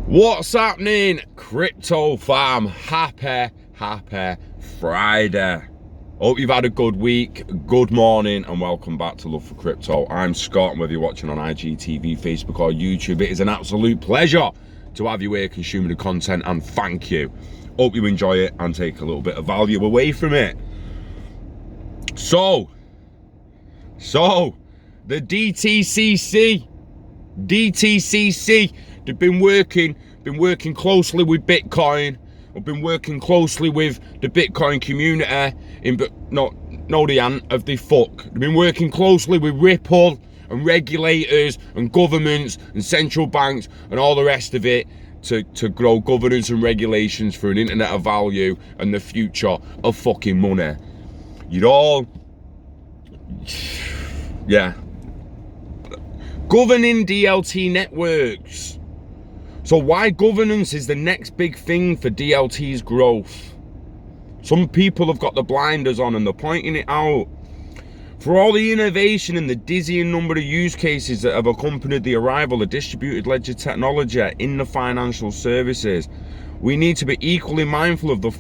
What's happening, crypto fam? Happy Friday. Hope you've had a good week, good morning, and welcome back to Love for Crypto. I'm Scott, and whether you're watching on IGTV, Facebook, or YouTube, it is an absolute pleasure to have you here consuming the content, and thank you. Hope you enjoy it and take a little bit of value away from it. So the DTCC, they've been working closely with Bitcoin. I've been working closely with the Bitcoin community They've been working closely with Ripple and regulators and governments and central banks and all the rest of it to grow governance and regulations for an internet of value and the future of fucking money. Yeah. Governing DLT networks. So why governance is the next big thing for DLT's growth? Some people have got the blinders on and they're pointing it out. For all the innovation and the dizzying number of use cases that have accompanied the arrival of distributed ledger technology in the financial services, we need to be equally mindful of the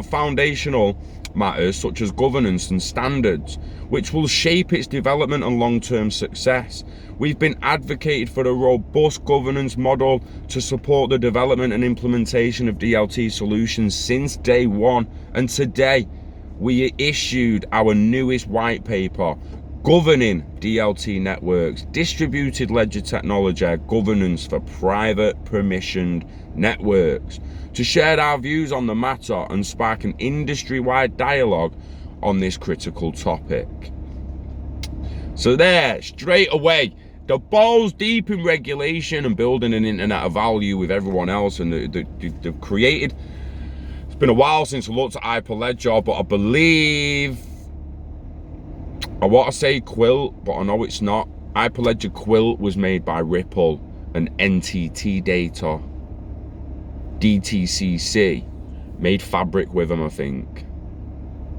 foundational matters such as governance and standards, which will shape its development and long-term success. We've been advocating for a robust governance model to support the development and implementation of DLT solutions since day one, and today we issued our newest white paper, Governing DLT Networks, Distributed Ledger Technology, Governance for Private Permissioned Networks, to share our views on the matter and spark an industry-wide dialogue on this critical topic. So there, straight away, the ball's deep in regulation and building an internet of value with everyone else, and they've created. It's been a while since I looked at Hyperledger, but I believe, I want to say Quilt, but I know it's not. Hyperledger Quilt was made by Ripple, and NTT Data, DTCC, made Fabric with them, I think.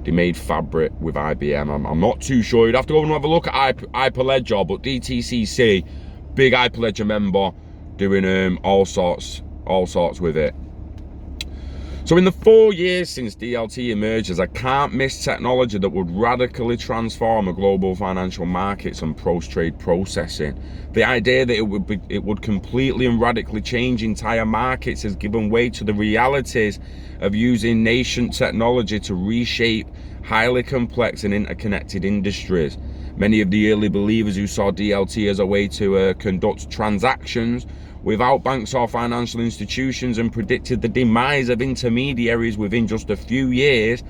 They made Fabric with IBM. I'm not too sure. You'd have to go and have a look at Hyperledger, but DTCC, big Hyperledger member, doing all sorts with it. So in the 4 years since DLT emerged as a can't miss technology that would radically transform the global financial markets and post-trade processing, the idea that it would completely and radically change entire markets has given way to the realities of using nascent technology to reshape highly complex and interconnected industries. Many of the early believers who saw DLT as a way to conduct transactions without banks or financial institutions and predicted the demise of intermediaries within just a few years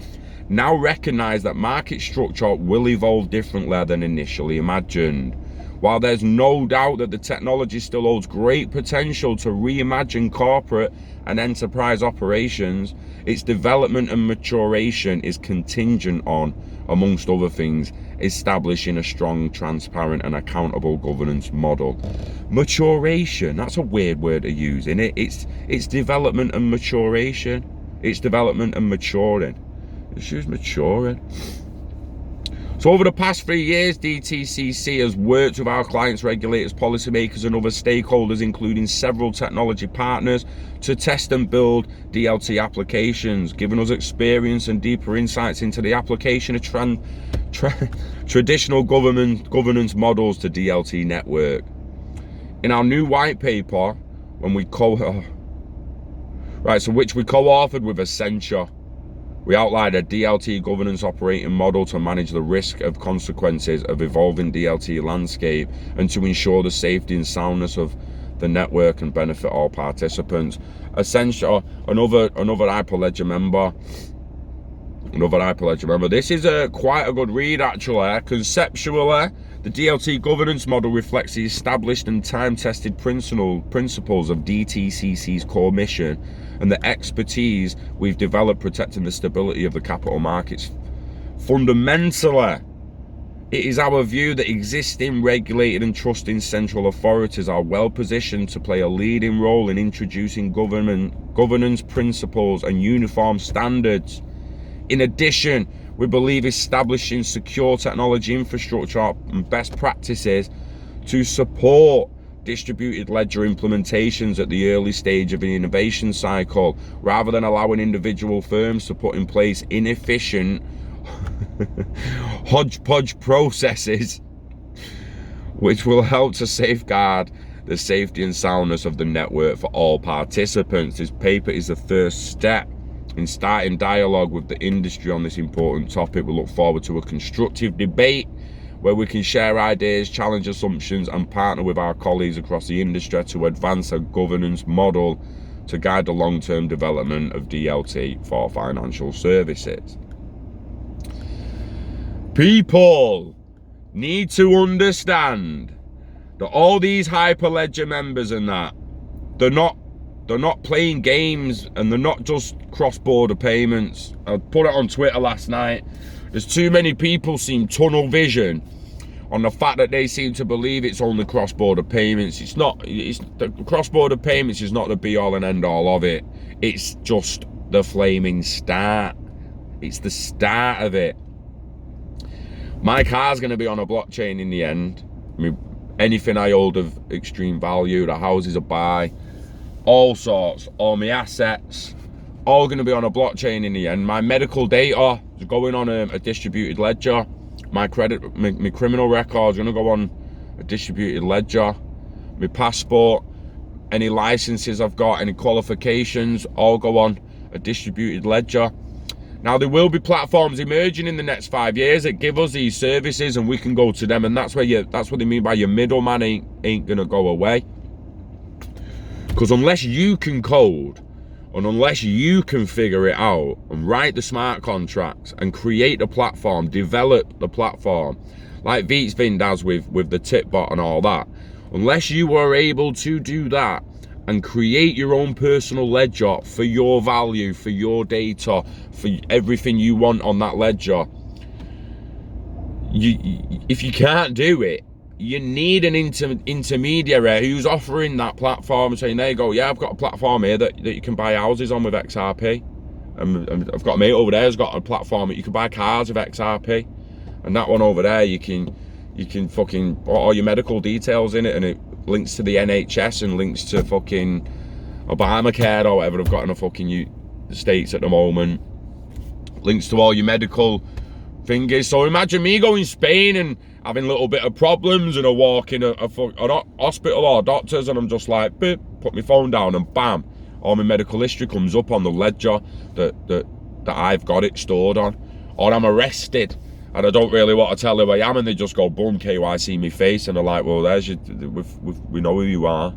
now recognize that market structure will evolve differently than initially imagined. While there's no doubt that the technology still holds great potential to reimagine corporate and enterprise operations, its development and maturation is contingent on, amongst other things, establishing a strong, transparent and accountable governance model. Maturation, that's a weird word to use, isn't it? It's development and maturation. It's development and maturing. It's just maturing. So over the past 3 years, DTCC has worked with our clients, regulators, policymakers and other stakeholders, including several technology partners, to test and build DLT applications, giving us experience and deeper insights into the application of traditional governance models to DLT network. In our new white paper, which we co-authored with Accenture, we outlined a DLT governance operating model to manage the risk of consequences of evolving DLT landscape and to ensure the safety and soundness of the network and benefit all participants. Accenture, another Hyperledger member. This is quite a good read, actually. Conceptually, the DLT governance model reflects the established and time-tested principles of DTCC's core mission and the expertise we've developed protecting the stability of the capital markets. Fundamentally, it is our view that existing, regulated and trusting central authorities are well positioned to play a leading role in introducing governance principles and uniform standards. In addition, we believe establishing secure technology infrastructure and best practices to support distributed ledger implementations at the early stage of an innovation cycle, rather than allowing individual firms to put in place inefficient hodgepodge processes which will help to safeguard the safety and soundness of the network for all participants. This paper is the first step in starting dialogue with the industry on this important topic. We look forward to a constructive debate where we can share ideas, challenge assumptions, and partner with our colleagues across the industry to advance a governance model to guide the long-term development of DLT for financial services. People need to understand that all these Hyperledger members and that, they're not playing games, and they're not just cross-border payments. I put it on Twitter last night. There's too many people seem tunnel vision on the fact that they seem to believe it's only cross-border payments. It's not. It's the cross-border payments is not the be-all and end-all of it. It's just the flaming start. It's the start of it. My car's going to be on a blockchain in the end. I mean, anything I hold of extreme value, the houses I buy, all sorts, all my assets, all going to be on a blockchain in the end. My medical data is going on a distributed ledger. My criminal record is going to go on a distributed ledger. My passport, any licenses I've got, any qualifications, all go on a distributed ledger. Now, there will be platforms emerging in the next 5 years that give us these services, and we can go to them, and that's what they mean by your middleman ain't gonna go away. Because unless you can code, and unless you can figure it out and write the smart contracts and create the platform, develop the platform, like Vitsvin does with the tip bot and all that, unless you are able to do that and create your own personal ledger for your value, for your data, for everything you want on that ledger, if you can't do it, you need an intermediary who's offering that platform, saying, there you go, yeah, I've got a platform here that you can buy houses on with XRP. And I've got a mate over there who's got a platform that you can buy cars with XRP. And that one over there, you can fucking put all your medical details in it, and it links to the NHS and links to fucking Obamacare or whatever they've got in the fucking States at the moment. Links to all your medical thingies. So imagine me going to Spain and having a little bit of problems, and I walk in a hospital or doctors, and I'm just like, boop, put my phone down, and bam, all my medical history comes up on the ledger that I've got it stored on. Or I'm arrested and I don't really want to tell who I am, and they just go, boom, KYC me face, and they're like, well, there's you, we know who you are,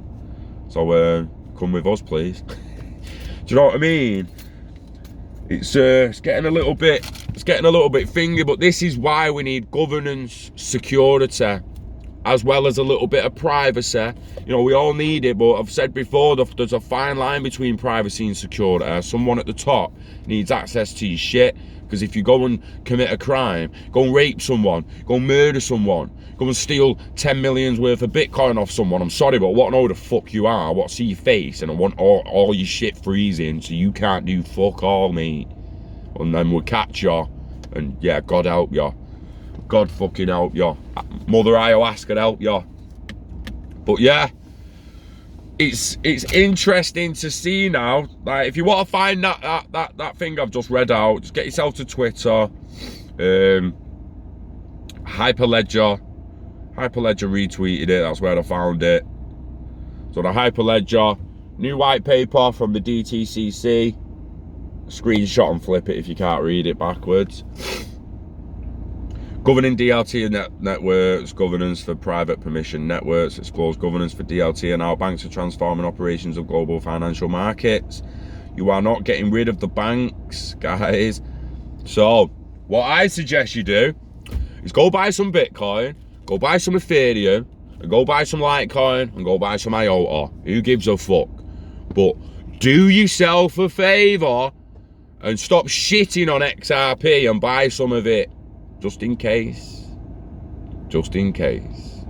so come with us, please. Do you know what I mean? It's getting a little bit fingy, but this is why we need governance, security, as well as a little bit of privacy. You know, we all need it, but I've said before, there's a fine line between privacy and security. Someone at the top needs access to your shit, because if you go and commit a crime, go and rape someone, go and murder someone, go and steal 10 million worth of Bitcoin off someone, I'm sorry, but I want to know who the fuck you are. I want to see your face, and I want all your shit freezing so you can't do fuck all, mate. And then we'll catch you, and yeah, God help you. God fucking help you. Mother Ayahuasca help you. But yeah, it's interesting to see now. Like, if you want to find that thing I've just read out, just get yourself to Twitter. Hyperledger retweeted it. That's where I found it. So the Hyperledger new white paper from the DTCC. Screenshot and flip it if you can't read it backwards. Governing DLT networks, governance for private permission networks, explores governance for DLT and how banks are transforming operations of global financial markets. You are not getting rid of the banks, guys. So what I suggest you do is go buy some Bitcoin, go buy some Ethereum, and go buy some Litecoin, and go buy some IOTA. Who gives a fuck? But do yourself a favor and stop shitting on XRP and buy some of it. Just in case. Just in case.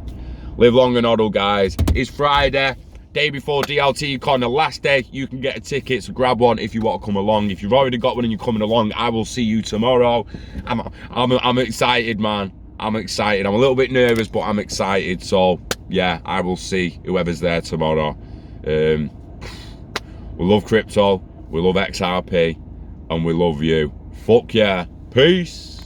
Live long and hodl, guys. It's Friday, day before DLTCon, the last day you can get a ticket, so grab one if you want to come along. If you've already got one and you're coming along, I will see you tomorrow. I'm excited, man. I'm excited. I'm a little bit nervous, but I'm excited. So yeah, I will see whoever's there tomorrow. We love crypto, we love XRP, and we love you. Fuck yeah. Peace.